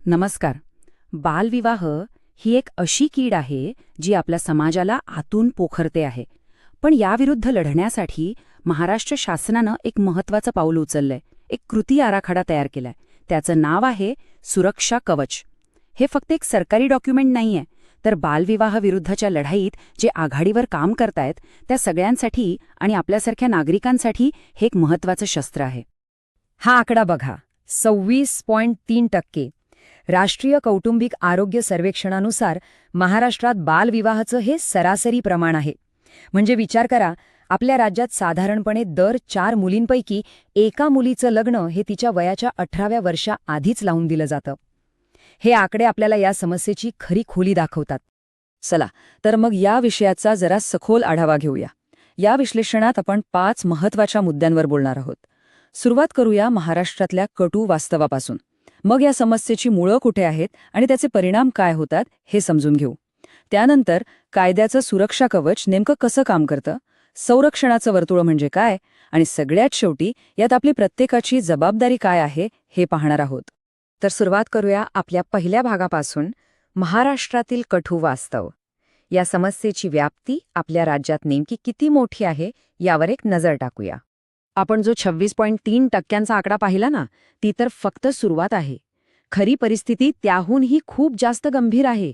नमस्कार. बालविवाह ही एक अशी कीड आहे जी आपल्या समाजाला आतून पोखरते आहे. पण याविरुद्ध लढण्यासाठी महाराष्ट्र शासनानं एक महत्त्वाचं पाऊल उचललंय. एक कृती आराखडा तयार केलाय. त्याचं नाव आहे सुरक्षा कवच. हे फक्त एक सरकारी डॉक्युमेंट नाहीये, तर बालविवाह विरुद्धच्या लढाईत जे आघाडीवर काम करतायत त्या सगळ्यांसाठी आणि आपल्यासारख्या नागरिकांसाठी हे एक महत्त्वाचं शस्त्र आहे. हा आकडा बघा, 26.3%. राष्ट्रीय कौटुंबिक आरोग्य सर्वेक्षणानुसार महाराष्ट्रात बालविवाहाचं हे सरासरी प्रमाण आहे. म्हणजे विचार करा, आपल्या राज्यात साधारणपणे दर 4 मुलींपैकी एका मुलीचं लग्न हे तिच्या वयाच्या 18व्या वर्षाआधीच लावून दिलं जातं. हे आकडे आपल्याला या समस्येची खरी खोली दाखवतात. चला तर मग या विषयाचा जरा सखोल आढावा घेऊया. या विश्लेषणात आपण 5 महत्त्वाच्या मुद्द्यांवर बोलणार आहोत. सुरुवात करूया महाराष्ट्रातल्या कटू वास्तवापासून. मग या समस्येची मुळं कुठे आहेत आणि त्याचे परिणाम काय होतात हे समजून घेऊ. त्यानंतर कायद्याचं सुरक्षा कवच नेमकं कसं काम करतं, संरक्षणाचं वर्तुळ म्हणजे काय, आणि सगळ्यात शेवटी यात आपली प्रत्येकाची जबाबदारी काय आहे हे पाहणार आहोत. तर सुरुवात करूया आपल्या पहिल्या भागापासून, महाराष्ट्रातील कटू वास्तव. या समस्येची व्याप्ती आपल्या राज्यात नेमकी किती मोठी आहे यावर एक नजर टाकूया. आपण जो 26.3% आकडा पाहिला ना, ती तर फक्त सुरुवात आहे. खरी परिस्थिती त्याहूनही खूप जास्त गंभीर आहे.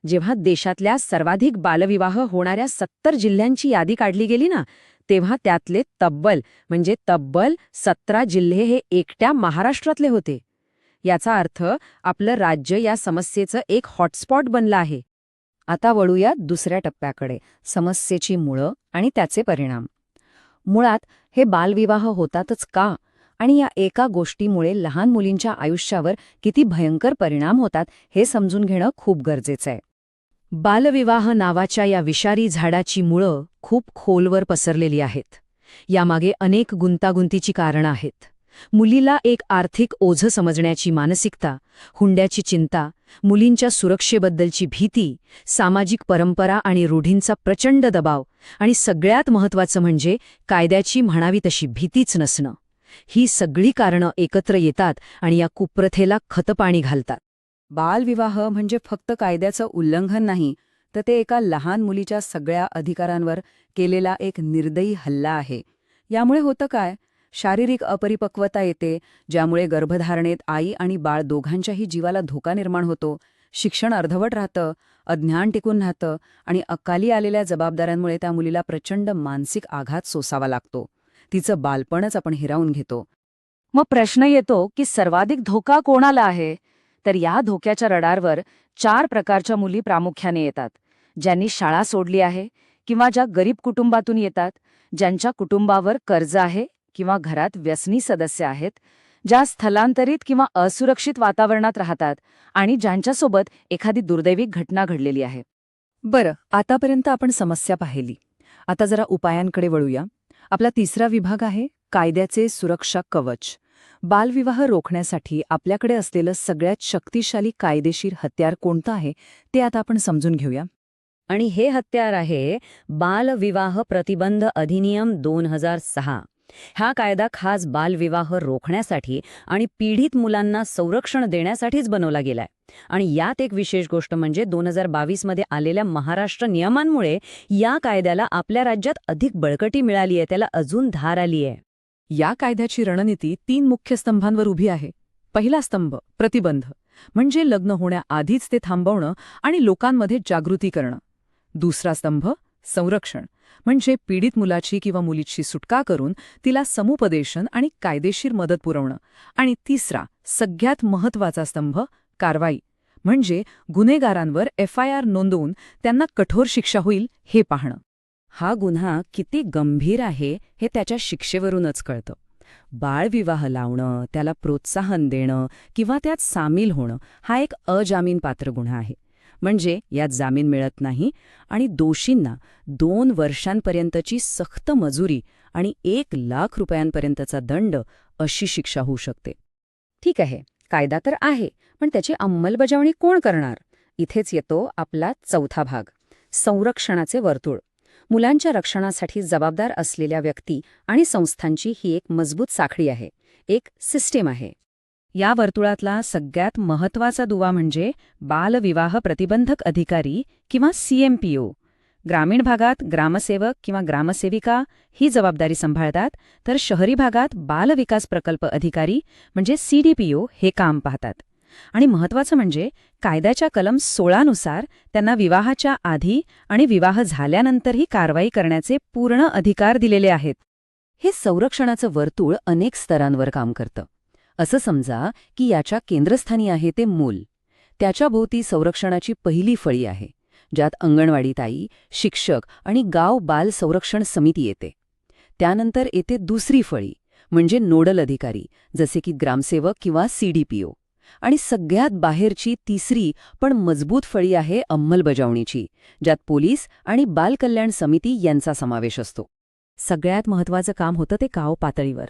जेव्हा देशातल्या सर्वाधिक बालविवाह होणाऱ्या 70 जिल्ह्यांची यादी काढली गेली ना, तेव्हा त्यातले तब्बल 17 जिल्हे हे एकट्या महाराष्ट्रातले होते. याचा अर्थ आपलं राज्य या समस्येचं एक हॉटस्पॉट बनलं आहे. आता वळूया दुसऱ्या टप्प्याकडे, समस्येची मुळं आणि त्याचे परिणाम. मुळात हे बालविवाह होतातच का, आणि या एका गोष्टीमुळे लहान मुलींच्या आयुष्यावर किती भयंकर परिणाम होतात हे समजून घेणं खूप गरजेचं आहे. बालविवाह नावाच्या या विषारी झाडाची मुळं खूप खोलवर पसरलेली आहेत. यामागे अनेक गुंतागुंतीची कारणं आहेत. मुलीला एक आर्थिक ओझं समजण्याची मानसिकता, हुंड्याची चिंता, मुलींच्या सुरक्षेबद्दलची भीती, सामाजिक परंपरा आणि रूढींचा प्रचंड दबाव, आणि सगळ्यात महत्त्वाचं म्हणजे कायद्याची म्हणावी तशी भीतीच नसणं. ही सगळी कारणं एकत्र येतात आणि या कुप्रथेला खतपाणी घालतात. बालविवाह म्हणजे फक्त कायद्याचं उल्लंघन नाही, तर ते एका लहान मुलीच्या सगळ्या अधिकारांवर केलेला एक निर्दयी हल्ला आहे. यामुळे होतं काय? शारीरिक अपरिपक्वता येते, ज्यामुळे गर्भधारणेत आई आणि बाळ दोघांच्याही जीवाला धोका निर्माण होतो. शिक्षण अर्धवट राहतं, अज्ञान टिकून राहतं, आणि अकाली आलेल्या जबाबदाऱ्यांमुळे त्या मुलीला प्रचंड मानसिक आघात सोसावा लागतो. तिचं बालपणच आपण हिरावून घेतो. मग प्रश्न येतो की सर्वाधिक धोका कोणाला आहे? तर या धोक्याच्या रडारवर 4 प्रकारच्या मुली प्रामुख्याने येतात. ज्यांनी शाळा सोडली आहे, किंवा ज्या गरीब कुटुंबातून येतात, ज्यांच्या कुटुंबावर कर्ज आहे किंवा घरात व्यसनी सदस्य आहेत, ज्या स्थलांतरित किंवा असुरक्षित वातावरणात राहतात, आणि ज्यांच्यासोबत एखादी दुर्दैवी घटना घडलेली आहे. बरं, आतापर्यंत आपण समस्या पाहिली. आता जरा उपायांकडे वळूया. आपला तिसरा विभाग आहे कायद्याचे सुरक्षा कवच. बालविवाह रोखण्यासाठी आपल्याकडे असलेलं सगळ्यात शक्तिशाली कायदेशीर हत्यार कोणतं आहे ते आता आपण समजून घेऊया. आणि हे हत्यार आहे बालविवाह प्रतिबंध अधिनियम 2006. हा कायदा खास बालविवाह रोखण्यासाठी आणि पीडित मुलांना संरक्षण देण्यासाठीच बनवला गेलाय. आणि यात एक विशेष गोष्ट म्हणजे 2022 मध्ये आलेल्या महाराष्ट्र नियमांमुळे या कायद्याला आपल्या राज्यात अधिक बळकटी मिळाली आहे, त्याला अजून धार आली आहे. या कायद्याची रणनीती 3 मुख्य स्तंभांवर उभी आहे. पहिला स्तंभ प्रतिबंध, म्हणजे लग्न होण्याआधीच ते थांबवणं आणि लोकांमध्ये जागृती करणं. दुसरा स्तंभ संरक्षण, म्हणजे पीडित मुलाची किंवा मुलीची सुटका करून तिला समुपदेशन आणि कायदेशीर मदत पुरवणं. आणि तिसरा, सगळ्यात महत्त्वाचा स्तंभ कारवाई, म्हणजे गुन्हेगारांवर FIR नोंदवून त्यांना कठोर शिक्षा होईल हे पाहणं. हा गुन्हा किती गंभीर आहे हे त्याच्या शिक्षेवरूनच कळतं. बाळविवाह लावणं, त्याला प्रोत्साहन देणं किंवा त्यात सामील होणं हा एक अजामीनपात्र गुन्हा आहे. म्हणजे यात जामीन मिळत नाही आणि दोषींना 2 वर्षांपर्यंतची सक्त मजुरी आणि 1 लाख रुपयांपर्यंतचा दंड अशी शिक्षा होऊ शकते. ठीक आहे, कायदा तर आहे, पण त्याची अंमलबजावणी कोण करणार? इथेच येतो आपला चौथा भाग, संरक्षणाचे वर्तुळ. मुलांच्या रक्षणासाठी जबाबदार असलेल्या व्यक्ती आणि संस्थांची ही एक मजबूत साखळी आहे, एक सिस्टीम आहे. या वर्तुळातला सगळ्यात महत्त्वाचा दुवा म्हणजे बालविवाह प्रतिबंधक अधिकारी किंवा CMPO. ग्रामीण भागात ग्रामसेवक किंवा ग्रामसेविका ही जबाबदारी सांभाळतात, तर शहरी भागात बालविकास प्रकल्प अधिकारी म्हणजे CDPO हे काम पाहतात. आणि महत्त्वाचं म्हणजे कायद्याच्या कलम 16 नुसार त्यांना विवाहाच्या आधी आणि विवाह झाल्यानंतरही कारवाई करण्याचे पूर्ण अधिकार दिलेले आहेत. हे संरक्षणाचं वर्तुळ अनेक स्तरांवर काम करतं. असं समजा की याच्या केंद्रस्थानी आहे ते मूल. त्याच्याभोवती संरक्षणाची पहिली फळी आहे, ज्यात अंगणवाडी ताई, शिक्षक आणि गाव बाल संरक्षण समिती येते. त्यानंतर येते दुसरी फळी, म्हणजे नोडल अधिकारी, जसे की ग्रामसेवक किंवा CDPO. आणि सगळ्यात बाहेरची तिसरी पण मजबूत फळी आहे अंमलबजावणीची, ज्यात पोलीस आणि बाल कल्याण समिती यांचा समावेश असतो. सगळ्यात महत्त्वाचं काम होतं ते गाव पातळीवर.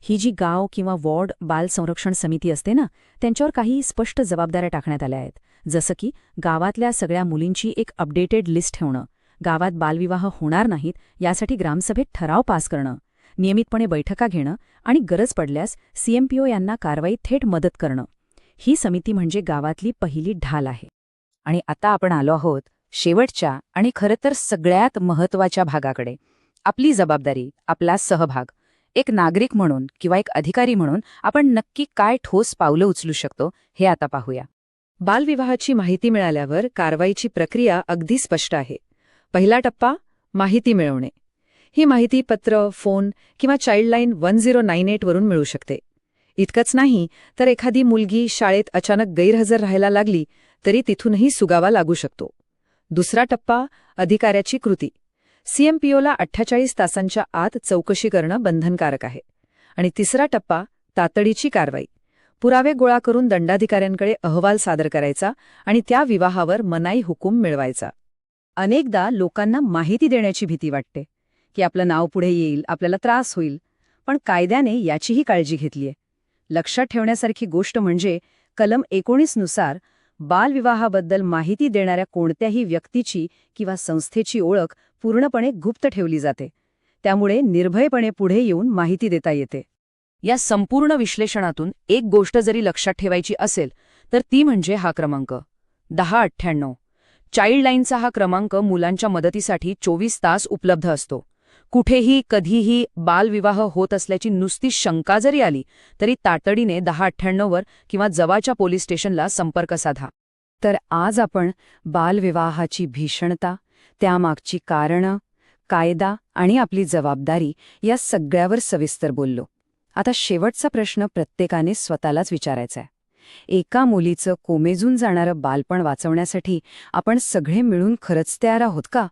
ही जी गाव किंवा वॉर्ड बाल संरक्षण समिती असते ना, त्यांच्यावर काही स्पष्ट जबाबदाऱ्या टाकण्यात आल्या आहेत. जसं की गावातल्या सगळ्या मुलींची एक अपडेटेड लिस्ट ठेवणं, गावात बालविवाह होणार नाहीत यासाठी ग्रामसभेत ठराव पास करणं, नियमितपणे बैठका घेणं आणि गरज पडल्यास CMPO यांना कारवाईत थेट मदत करणं. ही समिती म्हणजे गावातली पहिली ढाल आहे. आणि आता आपण आलो आहोत शेवटच्या आणि खरं तर सगळ्यात महत्त्वाच्या भागाकडे. आपली जबाबदारी, आपला सहभाग. एक नागरिक म्हणून किंवा एक अधिकारी म्हणून आपण नक्की काय ठोस पावलं उचलू शकतो हे आता पाहूया. बालविवाहाची माहिती मिळाल्यावर कारवाईची प्रक्रिया अगदी स्पष्ट आहे. पहिला टप्पा, माहिती मिळवणे. ही माहिती पत्र, फोन किंवा चाइल्डलाईन 1098 वरून मिळू शकते. इतकंच नाही तर एखादी मुलगी शाळेत अचानक गैरहजर राहायला लागली तरी तिथूनही सुगावा लागू शकतो. दुसरा टप्पा, अधिकाऱ्याची कृती. CMPOला 48 तासांच्या आत चौकशी करणं बंधनकारक आहे. आणि तिसरा टप्पा, तातडीची कारवाई. पुरावे गोळा करून दंडाधिकाऱ्यांकडे अहवाल सादर करायचा आणि त्या विवाहावर मनाई हुकूम मिळवायचा. अनेकदा लोकांना माहिती देण्याची भीती वाटते की आपलं नाव पुढे येईल, आपल्याला त्रास होईल. पण कायद्याने याचीही काळजी घेतलीय. लक्षात ठेवण्यासारखी गोष्ट म्हणजे कलम 19 नुसार बालविवाहाबद्दल माहिती देणाऱ्या कोणत्याही व्यक्तीची किंवा संस्थेची ओळख पूर्णपणे गुप्त ठेवली जाते. त्यामुळे निर्भयपणे पुढे येऊन माहिती देता येते. या संपूर्ण विश्लेषणातून एक गोष्ट जरी लक्षात ठेवायची असेल तर ती म्हणजे हा क्रमांक 1098. चाइल्डलाईनचा हा क्रमांक मुलांच्या मदतीसाठी 24 तास उपलब्ध असतो. कुठेही कधीही बालविवाह होत असल्याची नुसती शंका जरी आली तरी तातडीने 1098 वर किंवा जवळच्या पोलीस स्टेशनला संपर्क साधा. तर आज आपण बालविवाहाची भीषणता, त्यामागची कारणं, कायदा आणि आपली जबाबदारी या सगळ्यावर सविस्तर बोललो. आता शेवटचा प्रश्न प्रत्येकाने स्वतःलाच विचारायचा आहे. एका मुलीचं कोमेजून जाणारं बालपण वाचवण्यासाठी आपण सगळे मिळून खरंच तयार आहोत का?